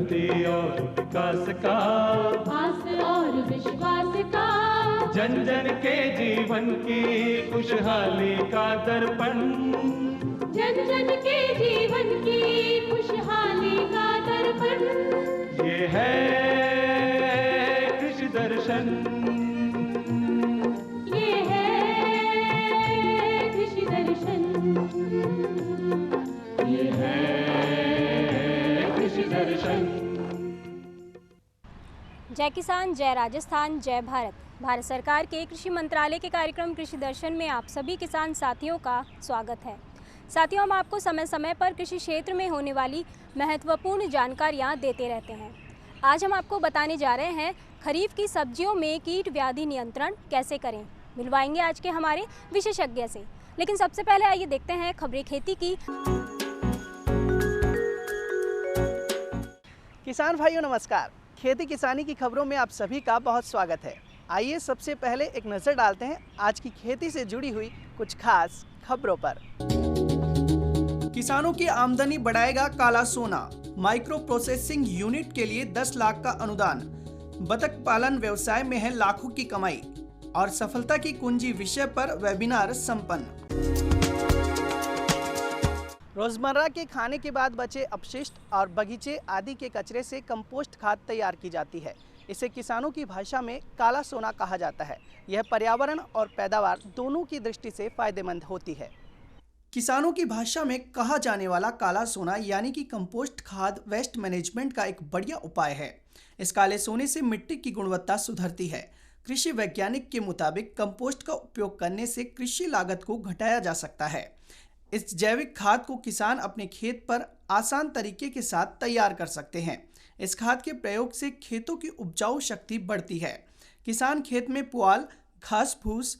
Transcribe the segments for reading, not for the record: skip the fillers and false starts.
उन्नति और विकास का, आस और विश्वास का, जन जन के जीवन की खुशहाली का दर्पण, जन जन के जीवन की खुशहाली का दर्पण। ये है कृषि दर्शन, ये है कृषि दर्शन, ये है कृषि दर्शन। जय किसान, जय राजस्थान, जय भारत। भारत सरकार के कृषि मंत्रालय के कार्यक्रम कृषि दर्शन में आप सभी किसान साथियों का स्वागत है। साथियों, हम आपको समय समय पर कृषि क्षेत्र में होने वाली महत्वपूर्ण जानकारियां देते रहते हैं। आज हम आपको बताने जा रहे हैं खरीफ की सब्जियों में कीट व्याधि नियंत्रण कैसे करें। मिलवाएंगे आज के हमारे विशेषज्ञ से, लेकिन सबसे पहले आइए देखते हैं खबरें खेती की। किसान भाइयों नमस्कार। खेती किसानी की खबरों में आप सभी का बहुत स्वागत है। आइए सबसे पहले एक नज़र डालते हैं आज की खेती से जुड़ी हुई कुछ खास खबरों पर। किसानों की आमदनी बढ़ाएगा काला सोना, माइक्रो प्रोसेसिंग यूनिट के लिए 10 लाख का अनुदान, बतख पालन व्यवसाय में है लाखों की कमाई और सफलता की कुंजी विषय पर वेबिनार संपन्न। रोजमर्रा के खाने के बाद बचे अपशिष्ट और बगीचे आदि के कचरे से कंपोस्ट खाद तैयार की जाती है। इसे किसानों की भाषा में काला सोना कहा जाता है। यह पर्यावरण और पैदावार दोनों की दृष्टि से फायदेमंद होती है। किसानों की भाषा में कहा जाने वाला काला सोना यानी कि कंपोस्ट खाद वेस्ट मैनेजमेंट का एक बढ़िया उपाय है। इस काले सोने से मिट्टी की गुणवत्ता सुधरती है। कृषि वैज्ञानिक के मुताबिक कंपोस्ट का उपयोग करने से कृषि लागत को घटाया जा सकता है। इस जैविक खाद को किसान अपने खेत पर आसान तरीके के साथ तैयार कर सकते हैं। इस खाद के प्रयोग से खेतों की उपजाऊ शक्ति बढ़ती है। किसान खेत में पुआल, घास फूस,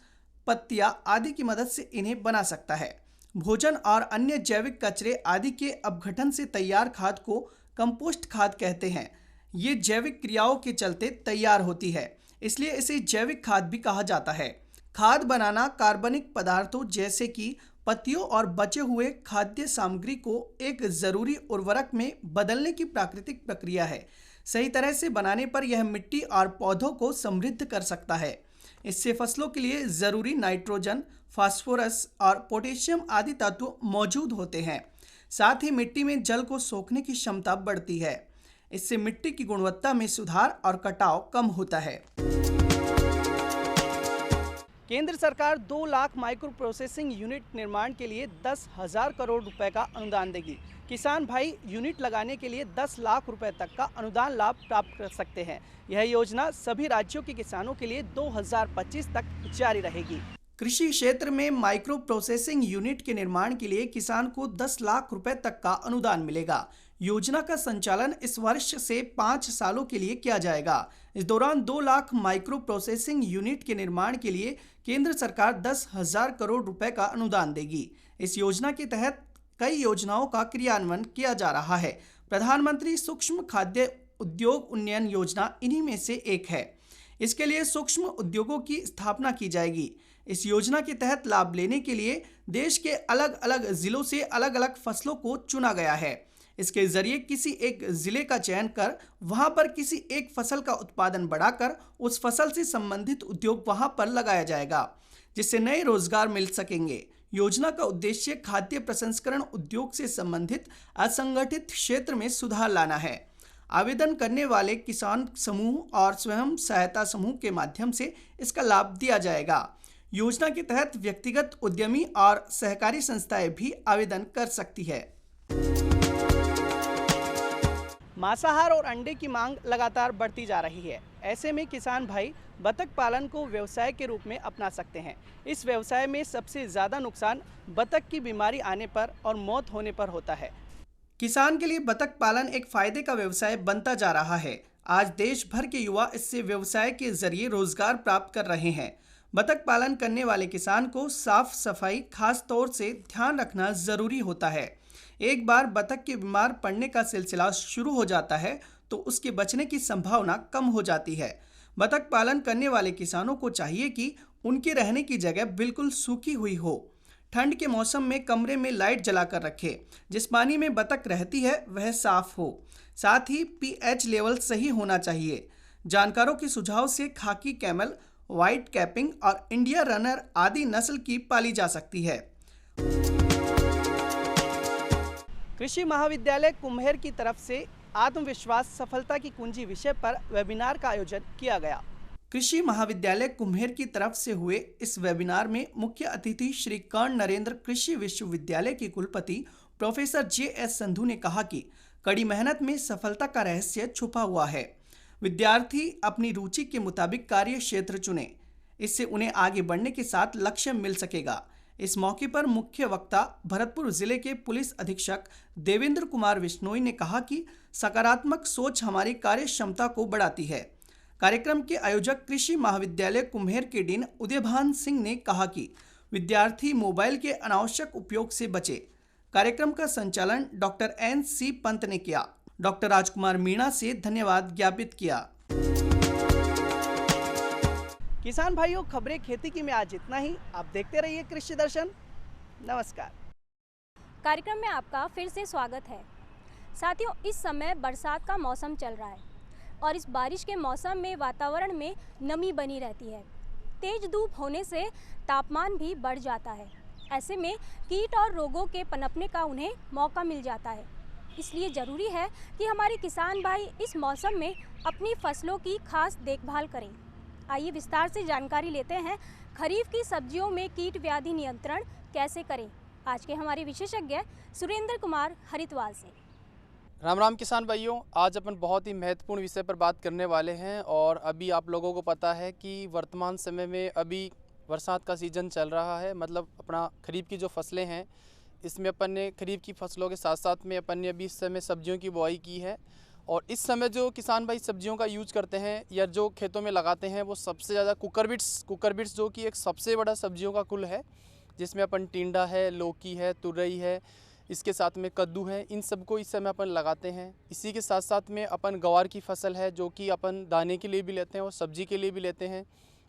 पत्तियां आदि की मदद से इन्हें बना सकता है। भोजन और अन्य जैविक कचरे आदि के अपघटन से तैयार खाद को कंपोस्ट खाद कहते हैं। ये जैविक क्रियाओं के चलते तैयार होती है, इसलिए इसे जैविक खाद भी कहा जाता है। खाद बनाना कार्बनिक पदार्थों जैसे कि पत्तियों और बचे हुए खाद्य सामग्री को एक जरूरी उर्वरक में बदलने की प्राकृतिक प्रक्रिया है। सही तरह से बनाने पर यह मिट्टी और पौधों को समृद्ध कर सकता है। इससे फसलों के लिए जरूरी नाइट्रोजन, फास्फोरस और पोटेशियम आदि तत्व मौजूद होते हैं। साथ ही मिट्टी में जल को सोखने की क्षमता बढ़ती है। इससे मिट्टी की गुणवत्ता में सुधार और कटाव कम होता है। केंद्र सरकार 2 लाख माइक्रो प्रोसेसिंग यूनिट निर्माण के लिए 10,000 करोड़ रुपए का अनुदान देगी। किसान भाई यूनिट लगाने के लिए 10 लाख रुपए तक का अनुदान लाभ प्राप्त कर सकते हैं। यह योजना सभी राज्यों के किसानों के लिए 2025 तक जारी रहेगी। कृषि क्षेत्र में माइक्रो प्रोसेसिंग यूनिट के निर्माण के लिए किसान को 10 लाख रुपए तक का अनुदान मिलेगा। योजना का संचालन इस वर्ष से 5 सालों के लिए किया जाएगा। इस दौरान 2 लाख माइक्रो प्रोसेसिंग यूनिट के निर्माण के लिए केंद्र सरकार 10,000 करोड़ रुपए का अनुदान देगी। इस योजना के तहत कई योजनाओं का क्रियान्वयन किया जा रहा है। प्रधानमंत्री सूक्ष्म खाद्य उद्योग उन्नयन योजना इन्हीं में से एक है। इसके लिए सूक्ष्म उद्योगों की स्थापना की जाएगी। इस योजना के तहत लाभ लेने के लिए देश के अलग अलग जिलों से अलग अलग फसलों को चुना गया है। इसके जरिए किसी एक जिले का चयन कर वहां पर किसी एक फसल का उत्पादन बढ़ाकर उस फसल से संबंधित उद्योग वहां पर लगाया जाएगा, जिससे नए रोजगार मिल सकेंगे। योजना का उद्देश्य खाद्य प्रसंस्करण उद्योग से संबंधित असंगठित क्षेत्र में सुधार लाना है। आवेदन करने वाले किसान समूह और स्वयं सहायता समूह के माध्यम से इसका लाभ दिया जाएगा। योजना के तहत व्यक्तिगत उद्यमी और सहकारी संस्थाएं भी आवेदन कर सकती है। मांसाहार और अंडे की मांग लगातार बढ़ती जा रही है। ऐसे में किसान भाई बतख पालन को व्यवसाय के रूप में अपना सकते हैं। इस व्यवसाय में सबसे ज़्यादा नुकसान बतख की बीमारी आने पर और मौत होने पर होता है। किसान के लिए बतख पालन एक फायदे का व्यवसाय बनता जा रहा है। आज देश भर के युवा इससे व्यवसाय के जरिए रोजगार प्राप्त कर रहे हैं। बतख पालन करने वाले किसान को साफ सफाई खास तौर से ध्यान रखना जरूरी होता है। एक बार बतख के बीमार पड़ने का सिलसिला शुरू हो जाता है तो उसके बचने की संभावना कम हो जाती है। बतख पालन करने वाले किसानों को चाहिए कि उनके रहने की जगह बिल्कुल सूखी हुई हो, ठंड के मौसम में कमरे में लाइट जलाकर रखें। जिस पानी में बतख रहती है वह साफ हो। साथ ही पीएच लेवल सही होना चाहिए। जानकारों के सुझाव से खाकी कैमल, व्हाइट कैपिंग और इंडिया रनर आदि नस्ल की पाली जा सकती है। कृषि महाविद्यालय कुम्हेर की तरफ से आत्मविश्वास सफलता की कुंजी विषय पर वेबिनार का आयोजन किया गया। कृषि महाविद्यालय कुम्हेर की तरफ से हुए इस वेबिनार में मुख्य अतिथि श्री कर्ण नरेंद्र कृषि विश्वविद्यालय के कुलपति प्रोफेसर जे.एस. संधू ने कहा कि कड़ी मेहनत में सफलता का रहस्य छुपा हुआ है। विद्यार्थी अपनी रुचि के मुताबिक कार्य क्षेत्र चुने, इससे उन्हें आगे बढ़ने के साथ लक्ष्य मिल सकेगा। इस मौके पर मुख्य वक्ता भरतपुर जिले के पुलिस अधीक्षक देवेंद्र कुमार बिश्नोई ने कहा कि सकारात्मक सोच हमारी कार्य क्षमता को बढ़ाती है। कार्यक्रम के आयोजक कृषि महाविद्यालय कुम्हेर के डीन उदयभान सिंह ने कहा कि विद्यार्थी मोबाइल के अनावश्यक उपयोग से बचे। कार्यक्रम का संचालन डॉक्टर N.C. पंत ने किया। डॉक्टर राजकुमार मीणा से धन्यवाद ज्ञापित किया। किसान भाइयों, खबरें खेती की में आज इतना ही। आप देखते रहिए कृषि दर्शन। नमस्कार। कार्यक्रम में आपका फिर से स्वागत है। साथियों, इस समय बरसात का मौसम चल रहा है और इस बारिश के मौसम में वातावरण में नमी बनी रहती है। तेज धूप होने से तापमान भी बढ़ जाता है। ऐसे में कीट और रोगों के पनपने का उन्हें मौका मिल जाता है। इसलिए ज़रूरी है कि हमारे किसान भाई इस मौसम में अपनी फसलों की खास देखभाल करें। आइए विस्तार से जानकारी लेते हैं खरीफ की सब्जियों में कीट व्याधि नियंत्रण कैसे करें। आज के हमारे विशेषज्ञ सुरेंद्र कुमार हरिद्वार से। राम राम किसान भाइयों, आज अपन बहुत ही महत्वपूर्ण विषय पर बात करने वाले हैं। और अभी आप लोगों को पता है कि वर्तमान समय में अभी बरसात का सीज़न चल रहा है, मतलब अपना खरीफ की जो फसलें हैं इसमें अपन ने खरीफ की फसलों के साथ साथ में अपन ने अभी इस समय सब्जियों की बुआई की है। और इस समय जो किसान भाई सब्जियों का यूज करते हैं या जो खेतों में लगाते हैं वो सबसे ज़्यादा कुकरबिट्स जो कि एक सबसे बड़ा सब्जियों का कुल है, जिसमें अपन टिंडा है, लौकी है, तुरई है, इसके साथ में कद्दू है, इन सबको इस समय अपन लगाते हैं। इसी के साथ साथ में अपन गवार की फसल है जो कि अपन दाने के लिए भी लेते हैं और सब्जी के लिए भी लेते हैं।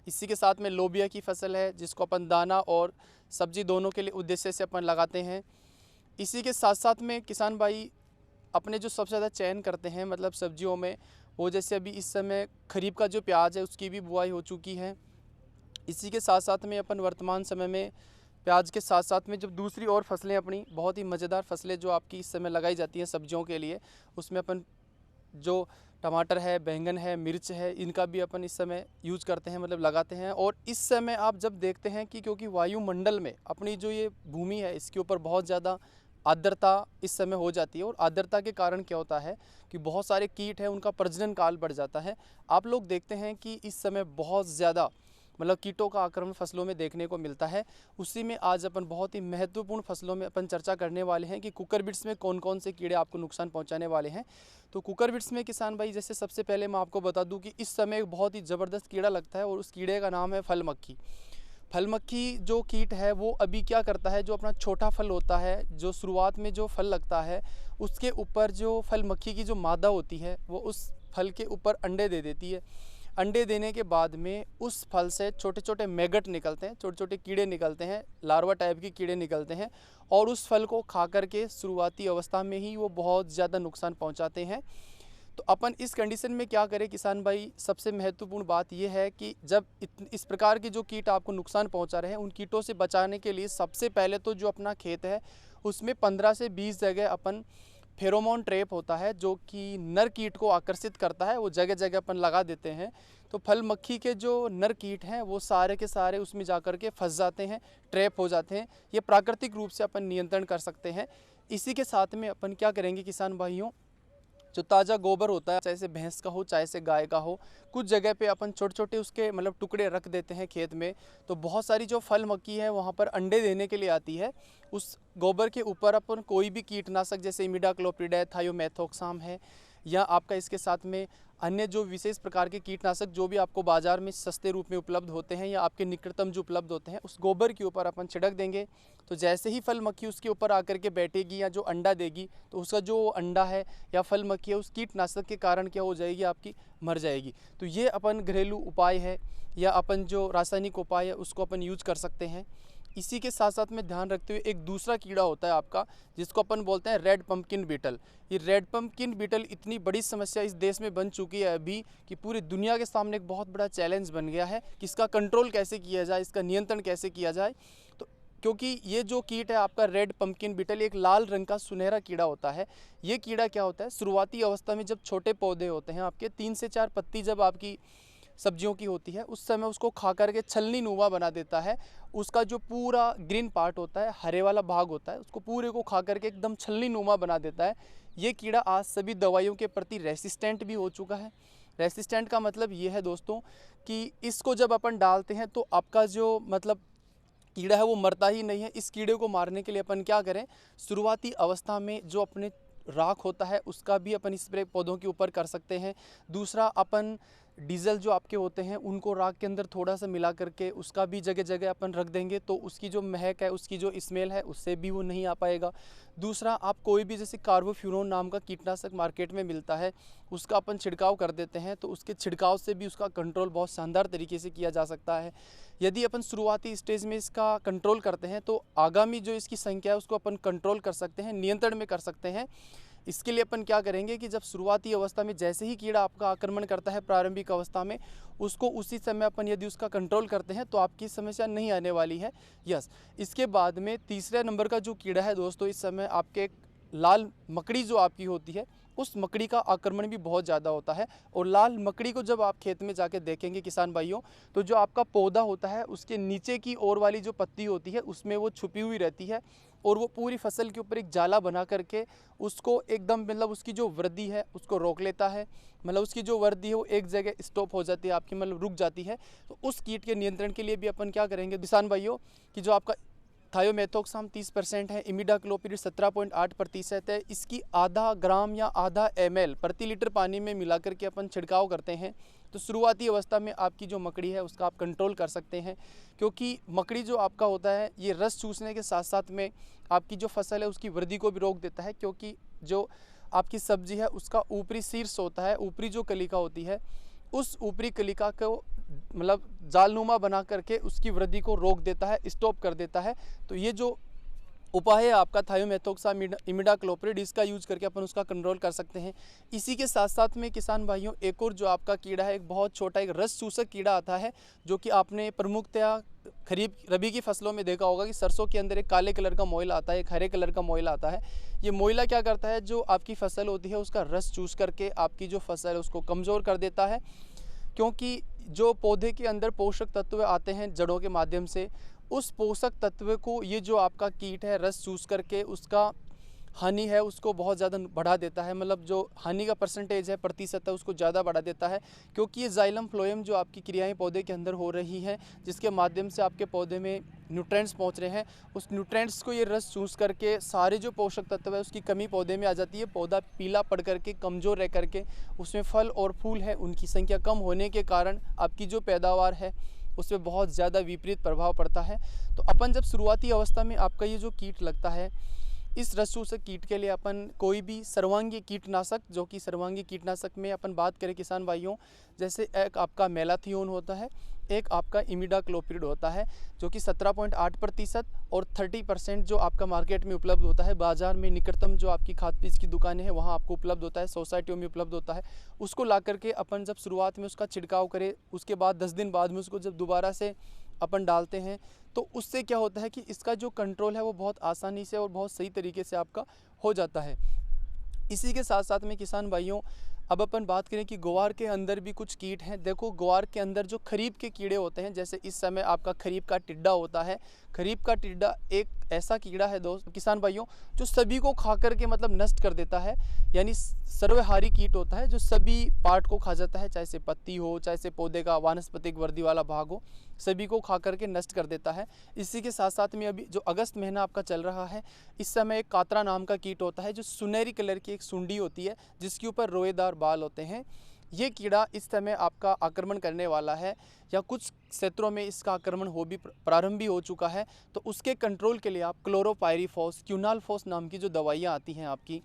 इसी के साथ में लोबिया की फसल है जिसको अपन दाना और सब्जी दोनों के लिए उद्देश्य से अपन लगाते हैं। इसी के साथ साथ में किसान भाई अपने जो सबसे ज़्यादा चयन करते हैं मतलब सब्जियों में, वो जैसे अभी इस समय खरीफ का जो प्याज है उसकी भी बुआई हो चुकी है। इसी के साथ साथ में अपन वर्तमान समय में प्याज के साथ साथ में जब दूसरी और फसलें अपनी बहुत ही मज़ेदार फसलें जो आपकी इस समय लगाई जाती हैं सब्जियों के लिए, उसमें अपन जो टमाटर है, बैंगन है, मिर्च है, इनका भी अपन इस समय यूज करते हैं, मतलब लगाते हैं। और इस समय आप जब देखते हैं कि क्योंकि वायुमंडल में अपनी जो ये भूमि है इसके ऊपर बहुत ज़्यादा आर्द्रता इस समय हो जाती है। और आर्द्रता के कारण क्या होता है कि बहुत सारे कीट हैं, उनका प्रजनन काल बढ़ जाता है। आप लोग देखते हैं कि इस समय बहुत ज़्यादा मतलब कीटों का आक्रमण फसलों में देखने को मिलता है। उसी में आज अपन बहुत ही महत्वपूर्ण फसलों में अपन चर्चा करने वाले हैं कि कुकरबिट्स में कौन कौन से कीड़े आपको नुकसान पहुंचाने वाले हैं। तो कुकरबिट्स में किसान भाई जैसे सबसे पहले मैं आपको बता दूं कि इस समय एक बहुत ही ज़बरदस्त कीड़ा लगता है और उस कीड़े का नाम है फल मक्खी। फल मक्खी जो कीट है वो अभी क्या करता है, जो अपना छोटा फल होता है, जो शुरुआत में जो फल लगता है उसके ऊपर जो फल मक्खी की जो मादा होती है वो उस फल के ऊपर अंडे दे देती है। अंडे देने के बाद में उस फल से छोटे छोटे मैगट निकलते हैं, छोटे छोटे कीड़े निकलते हैं, लार्वा टाइप के कीड़े निकलते हैं और उस फल को खा करके शुरुआती अवस्था में ही वो बहुत ज़्यादा नुकसान पहुंचाते हैं। तो अपन इस कंडीशन में क्या करें किसान भाई, सबसे महत्वपूर्ण बात यह है कि जब इस प्रकार के जो कीट आपको नुकसान पहुंचा रहे हैं उन कीटों से बचाने के लिए सबसे पहले तो जो अपना खेत है उसमें 15 से 20 जगह अपन फेरोमोन ट्रैप होता है जो कि नर कीट को आकर्षित करता है, वो जगह जगह अपन लगा देते हैं। तो फल मक्खी के जो नर कीट हैं वो सारे के सारे उसमें जाकर के फंस जाते हैं, ट्रैप हो जाते हैं। ये प्राकृतिक रूप से अपन नियंत्रण कर सकते हैं। इसी के साथ में अपन क्या करेंगे किसान भाइयों, जो ताज़ा गोबर होता है, चाहे से भैंस का हो चाहे से गाय का हो, कुछ जगह पे अपन छोटे छोटे उसके मतलब टुकड़े रख देते हैं खेत में। तो बहुत सारी जो फल मक्खी है वहाँ पर अंडे देने के लिए आती है। उस गोबर के ऊपर अपन कोई भी कीटनाशक जैसे इमिडाक्लोप्रिड है, थायोमेथोक्साम है, या आपका इसके साथ में अन्य जो विशेष प्रकार के कीटनाशक जो भी आपको बाज़ार में सस्ते रूप में उपलब्ध होते हैं या आपके निकटतम जो उपलब्ध होते हैं, उस गोबर के ऊपर अपन छिड़क देंगे। तो जैसे ही फल मक्खी उसके ऊपर आकर के बैठेगी या जो अंडा देगी तो उसका जो अंडा है या फल मक्खी है उस कीटनाशक के कारण क्या हो जाएगी, आपकी मर जाएगी। तो ये अपन घरेलू उपाय है या अपन जो रासायनिक उपाय है उसको अपन यूज कर सकते हैं। इसी के साथ साथ में ध्यान रखते हुए एक दूसरा कीड़ा होता है आपका, जिसको अपन बोलते हैं रेड पम्पकिन बीटल। ये रेड पम्पकिन बीटल इतनी बड़ी समस्या इस देश में बन चुकी है अभी कि पूरी दुनिया के सामने एक बहुत बड़ा चैलेंज बन गया है कि इसका कंट्रोल कैसे किया जाए, इसका नियंत्रण कैसे किया जाए। तो क्योंकि ये जो कीट है आपका रेड पम्पकिन बीटल, एक लाल रंग का सुनहरा कीड़ा होता है। ये कीड़ा क्या होता है, शुरुआती अवस्था में जब छोटे पौधे होते हैं आपके 3 से 4 पत्ती जब आपकी सब्जियों की होती है, उस समय उसको खा करके छलनी नुमा बना देता है। उसका जो पूरा ग्रीन पार्ट होता है, हरे वाला भाग होता है, उसको पूरे को खा करके एकदम छलनी नुमा बना देता है। ये कीड़ा आज सभी दवाइयों के प्रति रेसिस्टेंट भी हो चुका है। रेसिस्टेंट का मतलब ये है दोस्तों कि इसको जब अपन डालते हैं तो आपका जो मतलब कीड़ा है वो मरता ही नहीं है। इस कीड़े को मारने के लिए अपन क्या करें, शुरुआती अवस्था में जो अपने राख होता है उसका भी अपन स्प्रे पौधों के ऊपर कर सकते हैं। दूसरा, अपन डीजल जो आपके होते हैं उनको राख के अंदर थोड़ा सा मिला करके उसका भी जगह जगह अपन रख देंगे तो उसकी जो महक है, उसकी जो स्मेल है, उससे भी वो नहीं आ पाएगा। दूसरा, आप कोई भी जैसे कार्बोफ्यूरॉन नाम का कीटनाशक मार्केट में मिलता है, उसका अपन छिड़काव कर देते हैं तो उसके छिड़काव से भी उसका कंट्रोल बहुत शानदार तरीके से किया जा सकता है। यदि अपन शुरुआती स्टेज में इसका कंट्रोल करते हैं तो आगामी जो इसकी संख्या है उसको अपन कंट्रोल कर सकते हैं, नियंत्रण में कर सकते हैं। इसके लिए अपन क्या करेंगे कि जब शुरुआती अवस्था में जैसे ही कीड़ा आपका आक्रमण करता है प्रारंभिक अवस्था में, उसको उसी समय अपन यदि उसका कंट्रोल करते हैं तो आपकी समस्या नहीं आने वाली है। यस, इसके बाद में तीसरे नंबर का जो कीड़ा है दोस्तों, इस समय आपके लाल मकड़ी जो आपकी होती है, उस मकड़ी का आक्रमण भी बहुत ज़्यादा होता है। और लाल मकड़ी को जब आप खेत में जाके देखेंगे किसान भाइयों, तो जो आपका पौधा होता है उसके नीचे की ओर वाली जो पत्ती होती है उसमें वो छुपी हुई रहती है और वो पूरी फसल के ऊपर एक जाला बना करके उसको एकदम मतलब उसकी जो वृद्धि है उसको रोक लेता है। मतलब उसकी जो वृद्धि है वो एक जगह स्टॉप हो जाती है आपकी, मतलब रुक जाती है। तो उस कीट के नियंत्रण के लिए भी अपन क्या करेंगे किसान भाइयों कि जो आपका थायोमेथोक्साम 30% है, इमिडाक्लोपिड 17.8% है, इसकी आधा ग्राम या आधा ml प्रति लीटर पानी में मिला करके अपन छिड़काव करते हैं तो शुरुआती अवस्था में आपकी जो मकड़ी है उसका आप कंट्रोल कर सकते हैं। क्योंकि मकड़ी जो आपका होता है ये रस चूसने के साथ साथ में आपकी जो फसल है उसकी वृद्धि को भी रोक देता है। क्योंकि जो आपकी सब्जी है उसका ऊपरी शीर्ष होता है, ऊपरी जो कलिका होती है, उस ऊपरी कलिका को मतलब जालनुमा बना करके उसकी वृद्धि को रोक देता है, स्टॉप कर देता है। तो ये जो उपाय है आपका थायोमेथोक्साम इमिडाक्लोपिड, इसका यूज करके अपन उसका कंट्रोल कर सकते हैं। इसी के साथ साथ में किसान भाइयों एक और जो आपका कीड़ा है, एक बहुत छोटा एक रस चूसक कीड़ा आता है जो कि आपने प्रमुखतया खरीफ रबी की फसलों में देखा होगा कि सरसों के अंदर एक काले कलर का मोइला आता है, एक हरे कलर का मोइला आता है। ये मोइला क्या करता है, जो आपकी फसल होती है उसका रस चूस करके आपकी जो फसल है उसको कमज़ोर कर देता है। क्योंकि जो पौधे के अंदर पोषक तत्व आते हैं जड़ों के माध्यम से, उस पोषक तत्व को ये जो आपका कीट है रस चूस करके उसका हानि है उसको बहुत ज़्यादा बढ़ा देता है। मतलब जो हानि का परसेंटेज है, प्रतिशत है, उसको ज़्यादा बढ़ा देता है। क्योंकि ये जाइलम फ्लोएम जो आपकी क्रियाएं पौधे के अंदर हो रही हैं, जिसके माध्यम से आपके पौधे में न्यूट्रेंट्स पहुंच रहे हैं, उस न्यूट्रेंट्स को ये रस चूस करके सारे जो पोषक तत्व है उसकी कमी पौधे में आ जाती है। पौधा पीला पड़ करके कमज़ोर रह करके उसमें फल और फूल है उनकी संख्या कम होने के कारण आपकी जो पैदावार है उसमें बहुत ज़्यादा विपरीत प्रभाव पड़ता है। तो अपन जब शुरुआती अवस्था में आपका ये जो कीट लगता है, इस रस चूसक कीट के लिए अपन कोई भी सर्वांगी कीटनाशक, जो कि सर्वांगी कीटनाशक में अपन बात करें किसान भाइयों, जैसे एक आपका मेलाथियोन होता है, एक आपका इमिडाक्लोपिड होता है जो कि 17.8% और 30% जो आपका मार्केट में उपलब्ध होता है। बाज़ार में निकटतम जो आपकी खाद बीज की दुकानें हैं वहाँ आपको उपलब्ध होता है, सोसाइटियों में उपलब्ध होता है। उसको ला करके अपन जब शुरुआत में उसका छिड़काव करें, उसके बाद 10 दिन बाद में उसको जब दोबारा से अपन डालते हैं तो उससे क्या होता है कि इसका जो कंट्रोल है वो बहुत आसानी से और बहुत सही तरीके से आपका हो जाता है। इसी के साथ साथ में किसान भाइयों अब अपन बात करें कि ग्वार के अंदर भी कुछ कीट हैं। देखो, ग्वार के अंदर जो खरीफ के कीड़े होते हैं, जैसे इस समय आपका खरीफ का टिड्डा होता है। खरीफ का टिड्डा एक ऐसा कीड़ा है दोस्त किसान भाइयों जो सभी को खा करके मतलब नष्ट कर देता है। यानी सर्वहारी कीट होता है जो सभी पार्ट को खा जाता है, चाहे से पत्ती हो, चाहे से पौधे का वानस्पतिक वर्दी वाला भाग हो, सभी को खा करके नष्ट कर देता है। इसी के साथ साथ में अभी जो अगस्त महीना आपका चल रहा है, इस समय एक कातरा नाम का कीट होता है जो सुनहरी कलर की एक सुंडी होती है जिसके ऊपर रोएदार बाल होते हैं। ये कीड़ा इस समय आपका आक्रमण करने वाला है या कुछ क्षेत्रों में इसका आक्रमण हो भी प्रारंभ भी हो चुका है। तो उसके कंट्रोल के लिए आप क्लोरोपाइरीफॉस, क्यूनालफॉस नाम की जो दवाइयाँ आती हैं आपकी,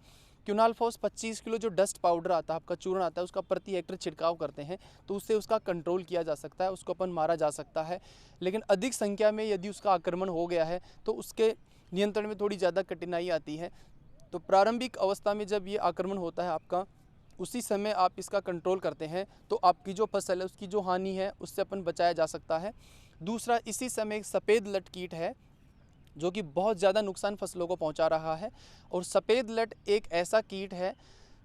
क्विनालफॉस 25 किलो जो डस्ट पाउडर आता है, आपका चूर्ण आता है, उसका प्रति हेक्टेयर छिड़काव करते हैं तो उससे उसका कंट्रोल किया जा सकता है, उसको अपन मारा जा सकता है। लेकिन अधिक संख्या में यदि उसका आक्रमण हो गया है तो उसके नियंत्रण में थोड़ी ज़्यादा कठिनाई आती है। तो प्रारंभिक अवस्था में जब ये आक्रमण होता है आपका, उसी समय आप इसका कंट्रोल करते हैं तो आपकी जो फसल है उसकी जो हानि है उससे अपन बचाया जा सकता है। दूसरा, इसी समय एक सफ़ेद लट कीट है जो कि बहुत ज़्यादा नुकसान फसलों को पहुंचा रहा है। और सफ़ेद लट एक ऐसा कीट है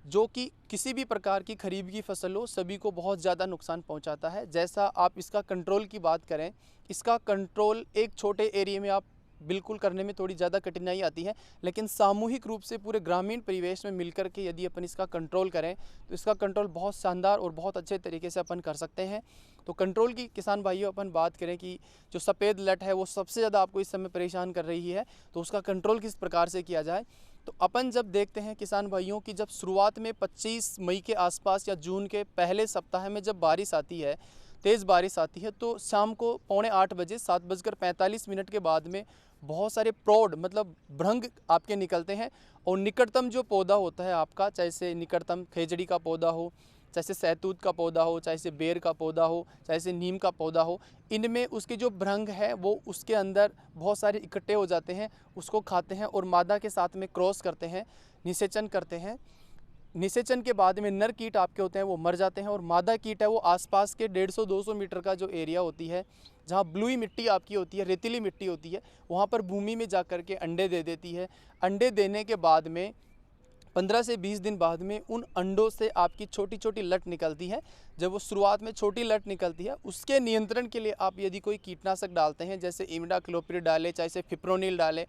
जो कि किसी भी प्रकार की खरीफ की फसल हो सभी को बहुत ज़्यादा नुकसान पहुंचाता है। जैसा आप इसका कंट्रोल की बात करें, इसका कंट्रोल एक छोटे एरिया में आप बिल्कुल करने में थोड़ी ज़्यादा कठिनाई आती है, लेकिन सामूहिक रूप से पूरे ग्रामीण परिवेश में मिलकर के यदि अपन इसका कंट्रोल करें तो इसका कंट्रोल बहुत शानदार और बहुत अच्छे तरीके से अपन कर सकते हैं। तो कंट्रोल की किसान भाइयों अपन बात करें कि जो सफ़ेद लट है वो सबसे ज़्यादा आपको इस समय परेशान कर रही है, तो उसका कंट्रोल किस प्रकार से किया जाए। तो अपन जब देखते हैं किसान भाइयों की जब शुरुआत में 25 मई के आसपास या जून के पहले सप्ताह में जब बारिश आती है, तेज़ बारिश आती है, तो शाम को 7:45 बजे 7:45 के बाद में बहुत सारे प्रौढ़ मतलब भ्रंग आपके निकलते हैं। और निकटतम जो पौधा होता है आपका, चाहे से निकटतम खेजड़ी का पौधा हो, चाहे से सहतूत का पौधा हो, चाहे से बेर का पौधा हो, चाहे से नीम का पौधा हो, इनमें उसके जो भ्रंग है वो उसके अंदर बहुत सारे इकट्ठे हो जाते हैं, उसको खाते हैं और मादा के साथ में क्रॉस करते हैं, निषेचन करते हैं। निषेचन के बाद में नर कीट आपके होते हैं वो मर जाते हैं और मादा कीट है वो आसपास के 150-200 मीटर का जो एरिया होती है जहाँ ब्लूई मिट्टी आपकी होती है, रेतीली मिट्टी होती है, वहाँ पर भूमि में जा कर के अंडे दे देती है। अंडे देने के बाद में 15 से 20 दिन बाद में उन अंडों से आपकी छोटी छोटी लट निकलती है। जब वो शुरुआत में छोटी लट निकलती है उसके नियंत्रण के लिए आप यदि कोई कीटनाशक डालते हैं, जैसे इमिडाक्लोप्रिड डालें, चाहे से फिप्रोनिल डालें,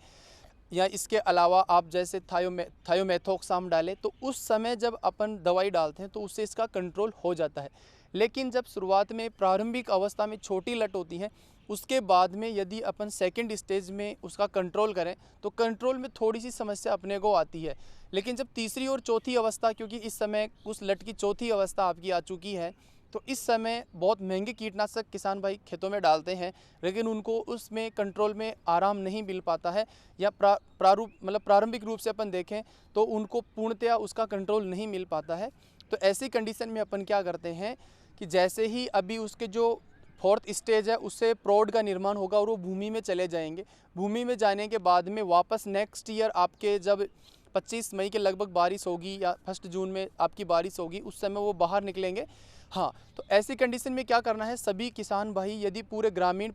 या इसके अलावा आप जैसे थायोमेथोक्साम डालें, तो उस समय जब अपन दवाई डालते हैं तो उससे इसका कंट्रोल हो जाता है। लेकिन जब शुरुआत में प्रारंभिक अवस्था में छोटी लट होती है, उसके बाद में यदि अपन सेकंड स्टेज में उसका कंट्रोल करें तो कंट्रोल में थोड़ी सी समस्या अपने को आती है। लेकिन जब तीसरी और चौथी अवस्था, क्योंकि इस समय उस लट की चौथी अवस्था आपकी आ चुकी है, तो इस समय बहुत महंगे कीटनाशक किसान भाई खेतों में डालते हैं, लेकिन उनको उसमें कंट्रोल में आराम नहीं मिल पाता है, या प्रारंभिक रूप से अपन देखें तो उनको पूर्णतया उसका कंट्रोल नहीं मिल पाता है। तो ऐसी कंडीशन में अपन क्या करते हैं कि जैसे ही अभी उसके जो 4th स्टेज है उससे प्रौढ़ का निर्माण होगा और वो भूमि में चले जाएंगे। भूमि में जाने के बाद में वापस नेक्स्ट ईयर आपके जब 25 मई के लगभग बारिश होगी या 1 जून में आपकी बारिश होगी, उस समय वो बाहर निकलेंगे। हाँ, तो ऐसी कंडीशन में क्या करना है, सभी किसान भाई यदि पूरे ग्रामीण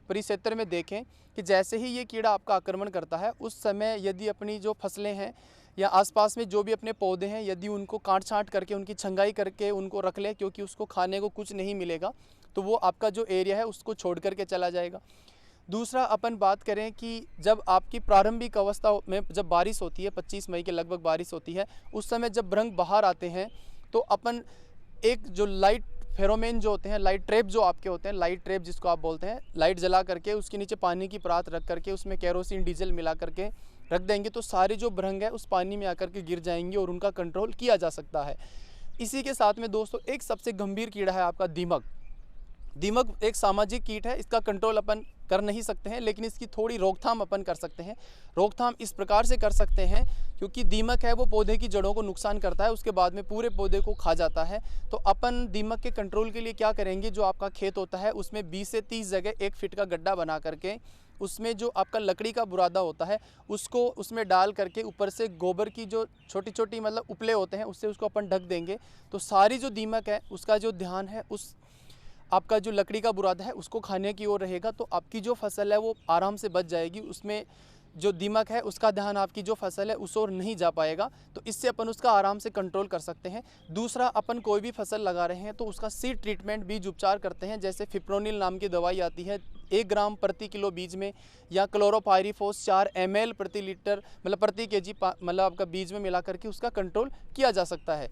परिक्षेत्र में देखें कि जैसे ही ये कीड़ा आपका आक्रमण करता है उस समय यदि अपनी जो फसलें हैं या आसपास में जो भी अपने पौधे हैं यदि उनको काट छांट करके उनकी छंगाई करके उनको रख लें, क्योंकि उसको खाने को कुछ नहीं मिलेगा तो वो आपका जो एरिया है उसको छोड़ करके चला जाएगा। दूसरा, अपन बात करें कि जब आपकी प्रारंभिक अवस्था में जब बारिश होती है, 25 मई के लगभग बारिश होती है, उस समय जब भ्रंग बाहर आते हैं तो अपन एक जो लाइट फेरोमेन जो होते हैं, लाइट ट्रैप जो आपके होते हैं, लाइट ट्रैप जिसको आप बोलते हैं, लाइट जला करके उसके नीचे पानी की परात रख करके उसमें केरोसिन डीजल मिला करके रख देंगे तो सारे जो भ्रंग है उस पानी में आकर के गिर जाएंगे और उनका कंट्रोल किया जा सकता है। इसी के साथ में दोस्तों एक सबसे गंभीर कीड़ा है आपका दीमक। दीमक एक सामाजिक कीट है, इसका कंट्रोल अपन कर नहीं सकते हैं, लेकिन इसकी थोड़ी रोकथाम अपन कर सकते हैं। रोकथाम इस प्रकार से कर सकते हैं, क्योंकि दीमक है वो पौधे की जड़ों को नुकसान करता है, उसके बाद में पूरे पौधे को खा जाता है। तो अपन दीमक के कंट्रोल के लिए क्या करेंगे, जो आपका खेत होता है उसमें 20 से 30 जगह 1 फीट का गड्ढा बना करके उसमें जो आपका लकड़ी का बुरादा होता है उसको उसमें डाल करके ऊपर से गोबर की जो छोटी छोटी मतलब उपले होते हैं उससे उसको अपन ढक देंगे। तो सारी जो दीमक है उसका जो ध्यान है उस आपका जो लकड़ी का बुरादा है उसको खाने की ओर रहेगा, तो आपकी जो फसल है वो आराम से बच जाएगी। उसमें जो दीमक है उसका ध्यान आपकी जो फसल है उस ओर नहीं जा पाएगा, तो इससे अपन उसका आराम से कंट्रोल कर सकते हैं। दूसरा, अपन कोई भी फसल लगा रहे हैं तो उसका सीड ट्रीटमेंट बीज उपचार करते हैं, जैसे फिप्रोनिल नाम की दवाई आती है 1 ग्राम प्रति किलो बीज में, या क्लोरोपाइरीफोस 4 ml प्रति लीटर मतलब प्रति kg मतलब आपका बीज में मिला करके उसका कंट्रोल किया जा सकता है।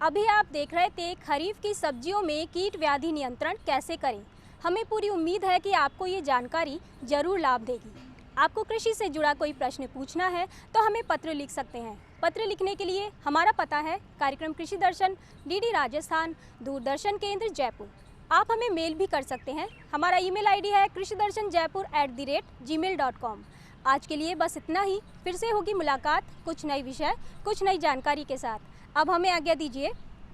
अभी आप देख रहे थे खरीफ की सब्जियों में कीट व्याधि नियंत्रण कैसे करें। हमें पूरी उम्मीद है कि आपको ये जानकारी जरूर लाभ देगी। आपको कृषि से जुड़ा कोई प्रश्न पूछना है तो हमें पत्र लिख सकते हैं। पत्र लिखने के लिए हमारा पता है कार्यक्रम कृषि दर्शन, DD राजस्थान, दूरदर्शन केंद्र जयपुर। आप हमें मेल भी कर सकते हैं। हमारा ईमेल ID है krishidarshanjaipur@gmail.com। आज के लिए बस इतना ही। फिर से होगी मुलाकात कुछ नई विषय, कुछ नई जानकारी के साथ। अब हमें आज्ञा दीजिए।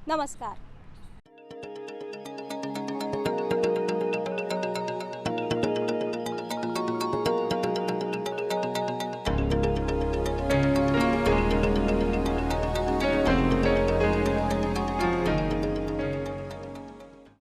नमस्कार।